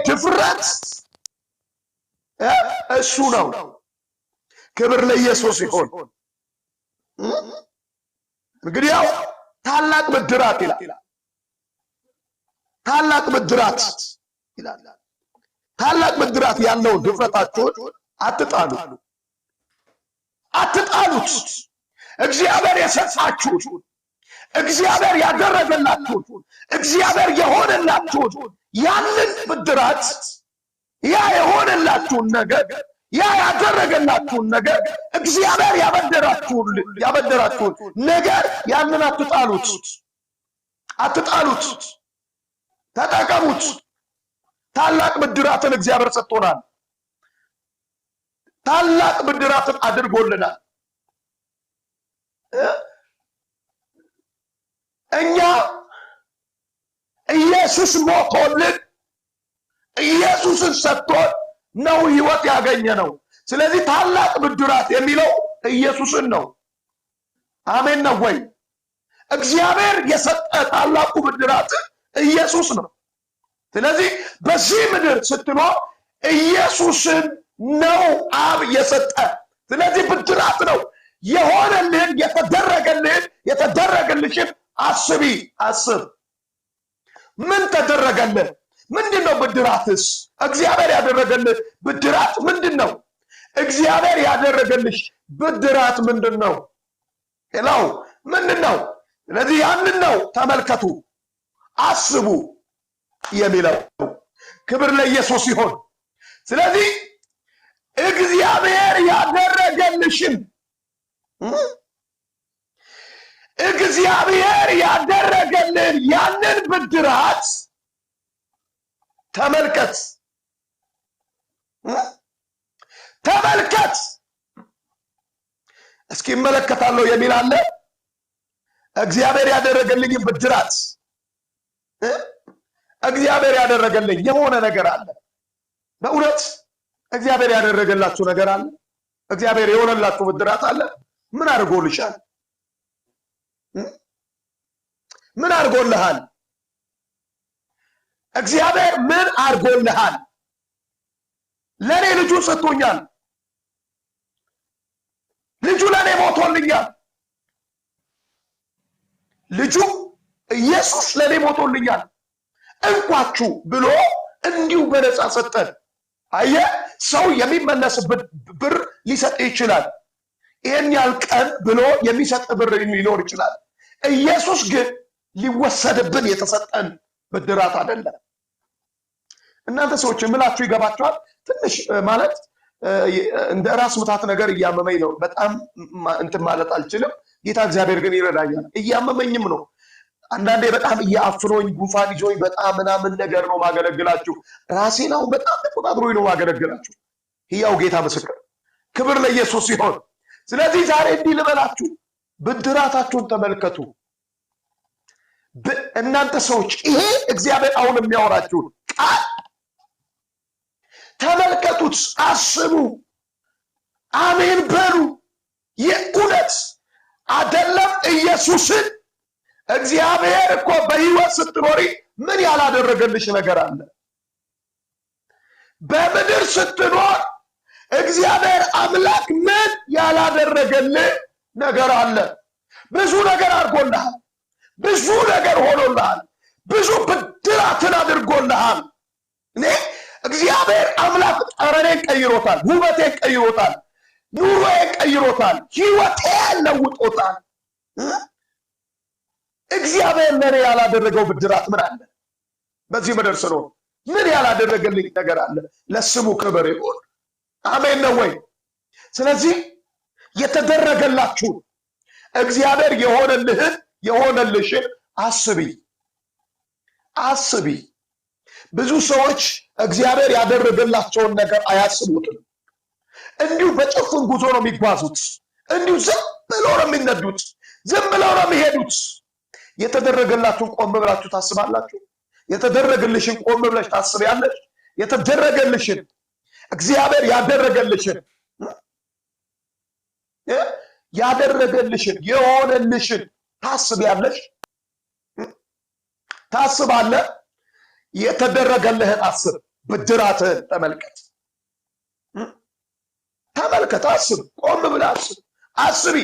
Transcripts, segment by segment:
ድፍረት እሱ ነው። ክብር ለኢየሱስ ይሁን። እንግዲህ ያው ታላቅ ብድራት ይላል። ታላቅ ብድራት ይላል። ታላቅ ብድራት ያለው ድፍረታችሁን አትጣሉት። እግዚአብሔር የሰጣችሁን፣ እግዚአብሔር ያደረገላችሁን፣ እግዚአብሔር የሆነላችሁን ያንን ብድራት፣ ያ የሆነላችሁን ነገር፣ ያ ያደረገላችሁን ነገር፣ እግዚአብሔር ያበደራችሁን ነገር ያንን አትጣሉት፣ ተጠቀሙት። ታላቅ ብድራትን እግዚአብሔር ሰጥቶናል። ታላቅ ብድራትን አድርጎልናል። እኛ ኢየሱስ ሞቶልን ኢየሱስን ሰጥቶን ነው ህይወት ያገኘ ነው። ስለዚህ ታላቅ ብድራት የሚለው ኢየሱስን ነው። አሜን ነው ወይ? እግዚአብሔር የሰጠ ታላቁ ብድራት ኢየሱስ ነው። ስለዚህ በዚህ ምድር ስትኖር ኢየሱስን ነው አብ የሰጠ። ስለዚህ ብድራት ነው የሆነልህን፣ የተደረገልሽን አስብ። ምን ተደረገልህ? ምንድነው ብድራትስ? እግዚአብሔር ያደረገልህ ብድራት ምንድነው? እግዚአብሔር ያደረገልሽ ብድራት ምንድነው? ሄላው ምንድነው? ስለዚህ ያንን ነው ተመልከቱ፣ አስቡ የሚለው። ክብር ለኢየሱስ ይሁን። ስለዚህ እግዚአብሔር ያደረገልሽን፣ እግዚአብሔር ያደረገልን ያንን ብድራት ተመልከት። እስኪ እመለከታለሁ የሚል አለ። እግዚአብሔር ያደረገልኝ ብድራት፣ እግዚአብሔር ያደረገልኝ የሆነ ነገር አለ። በእውነት እግዚአብሔር ያደረገላችሁ ነገር አለ? እግዚአብሔር የሆነላችሁ ብድራት አለ? ምን አድርጎልሻል? ምን አድርጎልሃል? እግዚአብሔር ምን አድርጎልሃል? ለኔ ልጁ ሰጥቶኛል። ልጁ ለኔ ሞቶልኛል። ልጁ ኢየሱስ ለኔ ሞቶልኛል እንኳችሁ ብሎ እንዲሁ በነፃ ሰጠን። አየ ሰው የሚመለስበት ብር ሊሰጥ ይችላል። ይሄን ያህል ቀን ብሎ የሚሰጥ ብር ሊኖር ይችላል። ኢየሱስ ግን ሊወሰድብን የተሰጠን ብድራት አይደለም። እናንተ ሰዎች የምላችሁ ይገባችኋል? ትንሽ ማለት እንደ ራስ ምታት ነገር እያመመኝ ነው። በጣም እንትን ማለት አልችልም። ጌታ እግዚአብሔር ግን ይረዳኛል። እያመመኝም ነው። አንዳንዴ በጣም እያፍሮኝ ጉንፋን ይዞኝ በጣም ምናምን ነገር ነው ማገለግላችሁ። ራሴን አሁን በጣም ተቆጣጥሮኝ ነው ማገለግላችሁ። ሕያው ጌታ ምስክር። ክብር ለኢየሱስ ይሁን። ስለዚህ ዛሬ እንዲህ ልበላችሁ፣ ብድራታችሁን ተመልከቱ። እናንተ ሰዎች ይሄ እግዚአብሔር አሁን የሚያወራችሁን ቃል ተመልከቱት፣ አስቡ፣ አሜን በሉ። የእውነት አይደለም ኢየሱስን እግዚአብሔር እኮ በህይወት ስትኖሪ ምን ያላደረገልሽ ነገር አለ? በምድር ስትኖር እግዚአብሔር አምላክ ምን ያላደረገልህ ነገር አለ? ብዙ ነገር አድርጎልሃል። ብዙ ነገር ሆኖልሃል። ብዙ ብድራትን አድርጎልሃል። እኔ እግዚአብሔር አምላክ ጠረኔን ቀይሮታል፣ ውበቴን ቀይሮታል፣ ኑሮዬን ቀይሮታል፣ ህይወቴን ለውጦታል። እግዚአብሔር ለኔ ያላደረገው ብድራት ምን አለ? በዚህ ምድር ስኖር ምን ያላደረገልኝ ነገር አለ? ለስሙ ክብር ይሁን። አሜን ነው ወይ? ስለዚህ የተደረገላችሁ እግዚአብሔር የሆነልሽን አስቢ። ብዙ ሰዎች እግዚአብሔር ያደረገላቸውን ነገር አያስቡትም። እንዲሁ በጭፍን ጉዞ ነው የሚጓዙት። እንዲሁ ዝም ብለው ነው የሚነዱት። ዝም ብለው ነው የሚሄዱት። የተደረገላችሁን ቆም ብላችሁ ታስባላችሁ? የተደረገልሽን ቆም ብለሽ ታስቢያለሽ? የተደረገልሽን እግዚአብሔር ያደረገልሽን የሆነልሽን ታስቢያለሽ? ታስባለህ? የተደረገልህን አስብ። ብድራትህን ተመልከት። ተመልከት፣ አስብ፣ ቆም ብለህ አስቢ።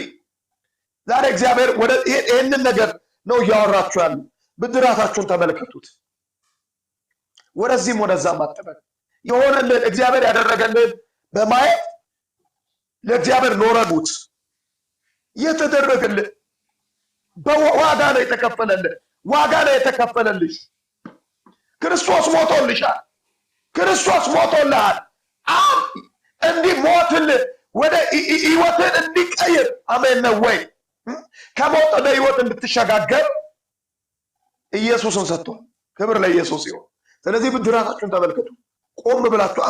ዛሬ እግዚአብሔር ወደ ይሄንን ነገር ነው እያወራችሁ ያሉ። ብድራታችሁን ተመልከቱት። ወደዚህም ወደዛም አትበል። የሆነልን እግዚአብሔር ያደረገልን በማየት ለእግዚአብሔር ኖረሙት። የተደረገልን በዋጋ ነው የተከፈለልን። ዋጋ ነው የተከፈለልሽ። ክርስቶስ ሞቶልሻል። ክርስቶስ ሞቶልሃል። እንዲህ ሞትልህ ወደ ህይወትን እንዲቀይር አሜን ነው ወይ? ከሞት ወደ ህይወት እንድትሸጋገር ኢየሱስን ሰጥቷል። ክብር ለኢየሱስ ይሁን። ስለዚህ ብድራታችሁን ተመልከቱ። ቆም ብላችሁ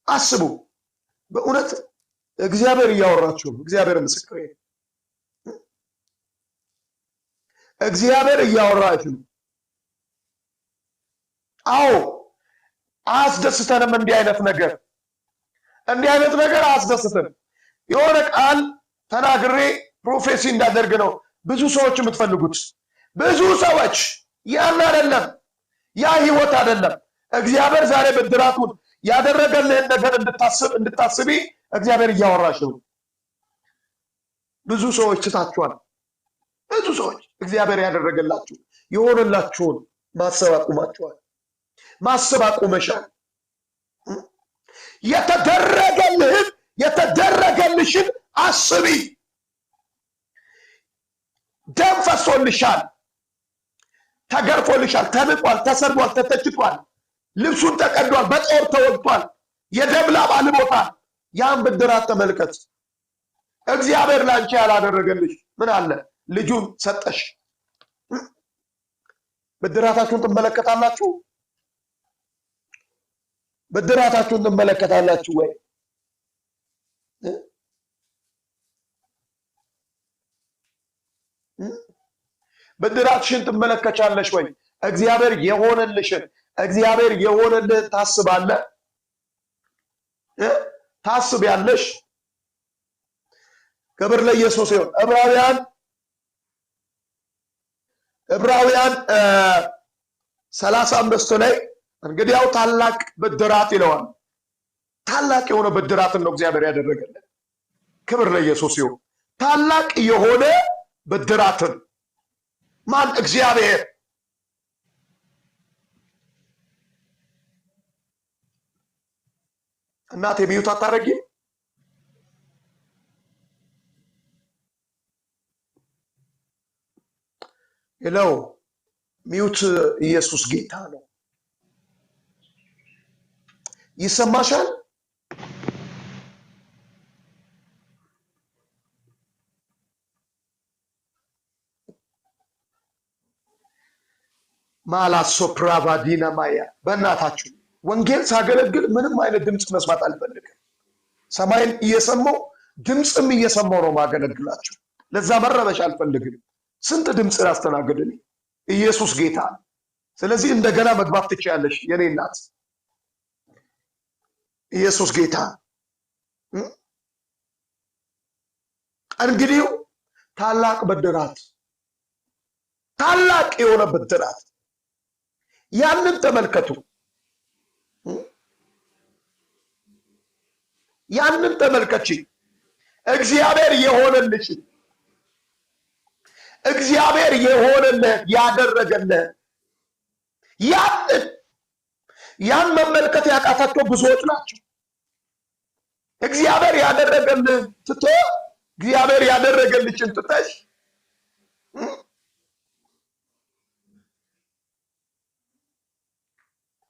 አስቡ። በእውነት እግዚአብሔር እያወራችሁ ነው። እግዚአብሔር ምስክሬ፣ እግዚአብሔር እያወራችሁ ነው። አዎ አያስደስተንም። እንዲህ አይነት ነገር አያስደስተንም። የሆነ ቃል ተናግሬ ፕሮፌሲ እንዳደርግ ነው ብዙ ሰዎች የምትፈልጉት። ብዙ ሰዎች ያን አይደለም፣ ያ ህይወት አይደለም። እግዚአብሔር ዛሬ ብድራቱን ያደረገልህን ነገር እንድታስቢ እግዚአብሔር እያወራሽ ነው። ብዙ ሰዎች ትታችኋል። ብዙ ሰዎች እግዚአብሔር ያደረገላችሁ የሆነላችሁን ማሰብ አቁማችኋል። ማሰብ አቁመሻል። የተደረገልሽን አስቢ። ደም ፈሶልሻል፣ ተገርፎልሻል፣ ተንቋል፣ ተሰርቧል፣ ተተችቷል፣ ልብሱን ተቀዷል፣ በጦር ተወግቷል፣ የደም ላብ አልቦታል። ያን ብድራት ተመልከት። እግዚአብሔር ላንቺ ያላደረገልሽ ምን አለ? ልጁን ሰጠሽ። ብድራታችሁን ትመለከታላችሁ? ብድራታችሁን ትመለከታላችሁ ወይ? ብድራትሽን ትመለከቻለሽ ወይ? እግዚአብሔር የሆነልህ ታስባለህ? ታስቢያለሽ? ክብር ለኢየሱስ ይሁን። ዕብራውያን 35 ላይ እንግዲያው ታላቅ ብድራት ይለዋል። ታላቅ የሆነ ብድራትን ነው እግዚአብሔር ያደረገልን። ክብር ለኢየሱስ ይሁን። ታላቅ የሆነ ብድራትን ማን? እግዚአብሔር። እናቴ ሚዩት አታረጊ? ሄሎ ሚዩት። ኢየሱስ ጌታ ነው። ይሰማሻል? ማላሶ ፕራቫዲና ማያ። በእናታችሁ ወንጌል ሳገለግል ምንም አይነት ድምፅ መስማት አልፈልግም። ሰማይን እየሰማው ድምፅም እየሰማው ነው ማገለግላችሁ። ለዛ መረበሽ አልፈልግም። ስንት ድምፅ ያስተናግድልኝ። ኢየሱስ ጌታ። ስለዚህ እንደገና መግባት ትችያለሽ የኔ እናት። ኢየሱስ ጌታ። እንግዲህ ታላቅ ብድራት፣ ታላቅ የሆነ ብድራት፣ ያንን ተመልከቱ። ያንን ተመልከቺ። እግዚአብሔር የሆነልሽ፣ እግዚአብሔር የሆነልህ ያደረገልህ፣ ያን መመልከት ያቃታቸው ብዙዎች ናቸው። እግዚአብሔር ያደረገልህ ትቶ እግዚአብሔር ያደረገልሽን ትተሽ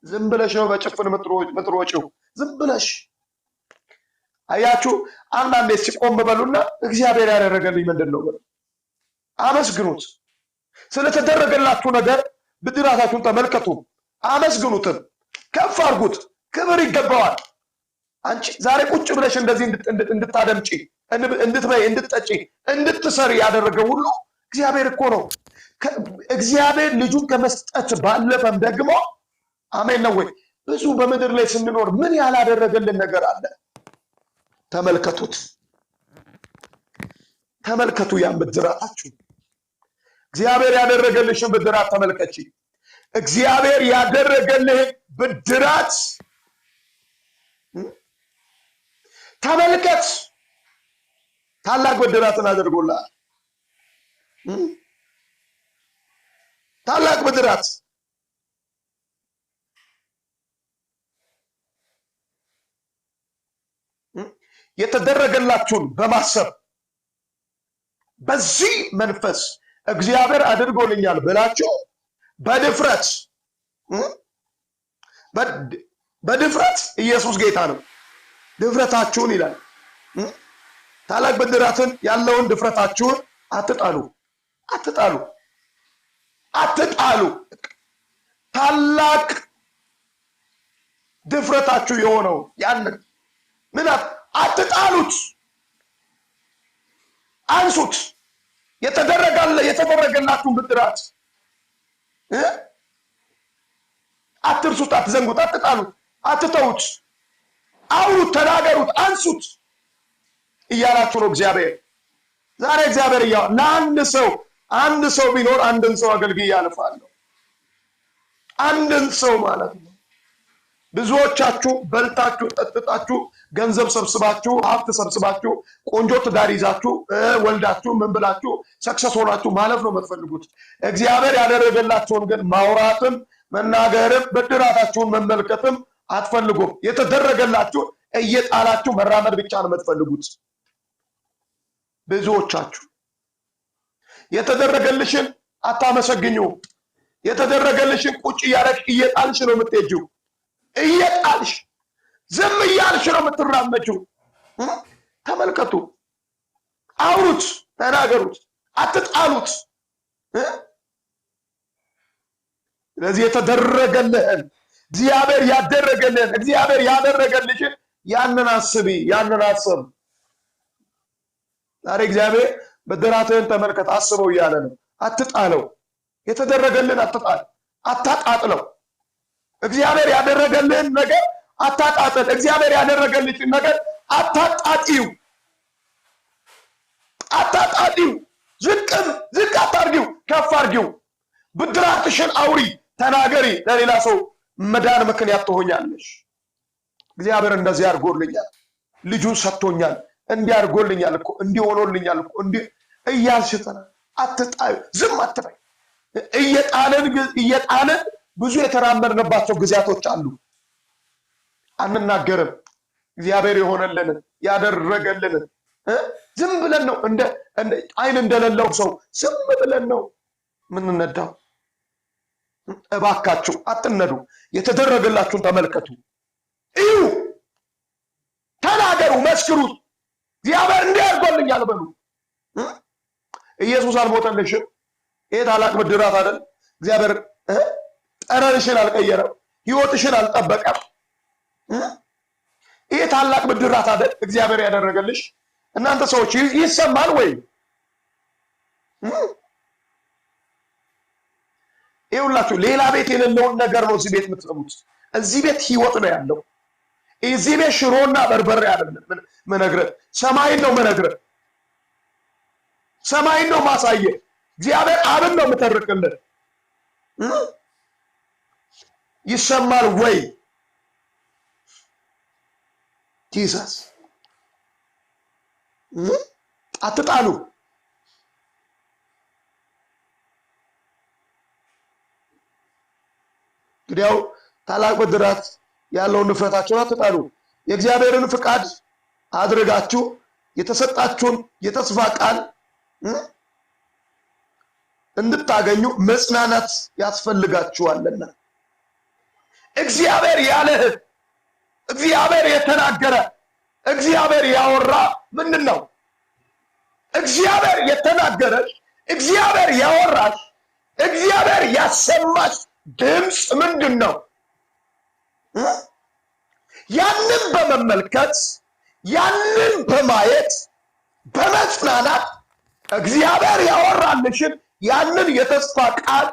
ዝም ብለሽ ነው በጭፍን ምትሮጪው። ዝም ብለሽ አያችሁ። አንዳንዴ ሲቆም በሉና እግዚአብሔር ያደረገልኝ ምንድን ነው? አመስግኑት። ስለተደረገላችሁ ነገር ብድራታችሁን ተመልከቱ፣ አመስግኑትም፣ ከፍ አድርጉት። ክብር ይገባዋል። አንቺ ዛሬ ቁጭ ብለሽ እንደዚህ እንድታደምጪ፣ እንድትበይ፣ እንድትጠጪ፣ እንድትሰሪ ያደረገ ሁሉ እግዚአብሔር እኮ ነው። እግዚአብሔር ልጁን ከመስጠት ባለፈም ደግሞ አሜን ነው ወይ? ብዙ በምድር ላይ ስንኖር ምን ያላደረገልን ነገር አለ? ተመልከቱት፣ ተመልከቱ ያን ብድራታችሁ። እግዚአብሔር ያደረገልሽን ብድራት ተመልከቺ። እግዚአብሔር ያደረገልህ ብድራት ተመልከት። ታላቅ ብድራትን አድርጎልሃል። ታላቅ ብድራት የተደረገላችሁን በማሰብ በዚህ መንፈስ እግዚአብሔር አድርጎልኛል ብላችሁ በድፍረት ኢየሱስ ጌታ ነው። ድፍረታችሁን ይላል። ታላቅ ብድራትን ያለውን ድፍረታችሁን አትጣሉ። ታላቅ ድፍረታችሁ የሆነው ያንን ምን አትጣሉት፣ አንሱት። የተደረገላችሁን ብድራት አትርሱት፣ አትዘንጉት፣ አትጣሉት፣ አትተውት። አውሩት፣ ተናገሩት፣ አንሱት እያላችሁ ነው እግዚአብሔር። ዛሬ እግዚአብሔር ለአንድ ሰው አንድ ሰው ቢኖር አንድን ሰው አገልግዬ አልፋለሁ። አንድን ሰው ማለት ነው። ብዙዎቻችሁ በልታችሁ ጠጥታችሁ ገንዘብ ሰብስባችሁ ሀብት ሰብስባችሁ ቆንጆ ትዳር ይዛችሁ ወልዳችሁ ምን ብላችሁ ሰክሰስ ሆናችሁ ማለፍ ነው የምትፈልጉት። እግዚአብሔር ያደረገላችሁን ግን ማውራትም መናገርም ብድራታችሁን መመልከትም አትፈልጉም። የተደረገላችሁ እየጣላችሁ መራመድ ብቻ ነው የምትፈልጉት። ብዙዎቻችሁ የተደረገልሽን አታመሰግኙ። የተደረገልሽን ቁጭ እያደረግሽ እየጣልሽ ነው የምትሄጂው። እየጣልሽ ዝም እያልሽ ነው የምትራመጂው። ተመልከቱ፣ አውሩት፣ ተናገሩት፣ አትጣሉት። ስለዚህ የተደረገልህን እግዚአብሔር ያደረገልሽን ያንን አስቢ፣ ያንን አስብ። ዛሬ እግዚአብሔር ብድራትህን ተመልከት፣ አስበው እያለ ነው። አትጣለው። የተደረገልን አታጣጥለው። እግዚአብሔር ያደረገልህን ነገር አታጣጥል። እግዚአብሔር ያደረገልሽን ነገር አታጣጢው። ዝቅ አታርጊው፣ ከፍ አርጊው። ብድራትሽን አውሪ፣ ተናገሪ። ለሌላ ሰው መዳን ምክንያት ትሆኛለሽ። እግዚአብሔር እንደዚህ አድርጎልኛል፣ ልጁን ሰጥቶኛል፣ እንዲህ አድርጎልኛል እኮ፣ እንዲህ ሆኖልኛል እኮ፣ እንዲህ እያልሽ አትጣዩ፣ ዝም አትበይ። እየጣልን ብዙ የተራመድንባቸው ጊዜያቶች አሉ። አንናገርም። እግዚአብሔር የሆነልንን ያደረገልንን ዝም ብለን ነው እንደ አይን እንደሌለው ሰው ዝም ብለን ነው ምንነዳው። እባካችሁ አትነዱ። የተደረገላችሁን ተመልከቱ፣ እዩ፣ ተናገሩ፣ መስክሩ። እግዚአብሔር እንዲህ አድርጎልኛል በሉ። ኢየሱስ አልሞተልሽም? ይሄ ታላቅ ብድራት አይደል? እግዚአብሔር ጠረንሽን አልቀየረም፣ ህይወትሽን አልጠበቀም። ይሄ ታላቅ ብድራት አይደል እግዚአብሔር ያደረገልሽ? እናንተ ሰዎች ይሰማል ወይ? ይኸውላችሁ ሌላ ቤት የሌለውን ነገር ነው እዚህ ቤት የምትሰሙት። እዚህ ቤት ህይወት ነው ያለው። እዚህ ቤት ሽሮና በርበሬ አይደለም መነግረን፣ ሰማይን ነው መነግረን፣ ሰማይን ነው ማሳየ። እግዚአብሔር አብን ነው የምተርክልን። ይሰማል ወይ? ጂሰስ አትጣሉ። እንግዲያው ታላቅ ብድራት ያለውን ንፍረታችሁን አትጣሉ። የእግዚአብሔርን ፍቃድ አድርጋችሁ የተሰጣችሁን የተስፋ ቃል እንድታገኙ መጽናናት ያስፈልጋችኋልና። እግዚአብሔር ያለህ፣ እግዚአብሔር የተናገረ፣ እግዚአብሔር ያወራ ምንድን ነው? እግዚአብሔር የተናገረች፣ እግዚአብሔር ያወራች፣ እግዚአብሔር ያሰማች ድምፅ ምንድን ነው? ያንን በመመልከት ያንን በማየት በመጽናናት እግዚአብሔር ያወራልሽን ያንን የተስፋ ቃል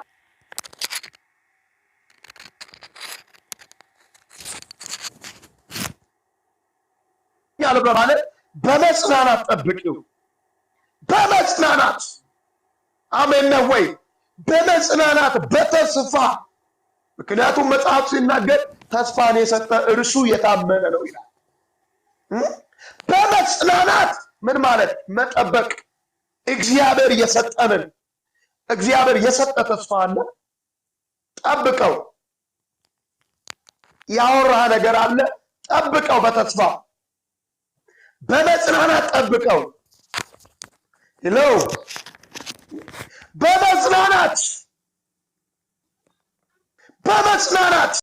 ያለ በማለት በመጽናናት ጠብቂው። በመጽናናት አሜን ነው ወይ? በመጽናናት በተስፋ ምክንያቱም መጽሐፍ ሲናገር ተስፋን የሰጠ እርሱ የታመነ ነው ይላል። በመጽናናት ምን ማለት መጠበቅ። እግዚአብሔር የሰጠንን እግዚአብሔር የሰጠ ተስፋ አለ፣ ጠብቀው። ያወራህ ነገር አለ፣ ጠብቀው። በተስፋ በመጽናናት ጠብቀው ይለው። በመጽናናት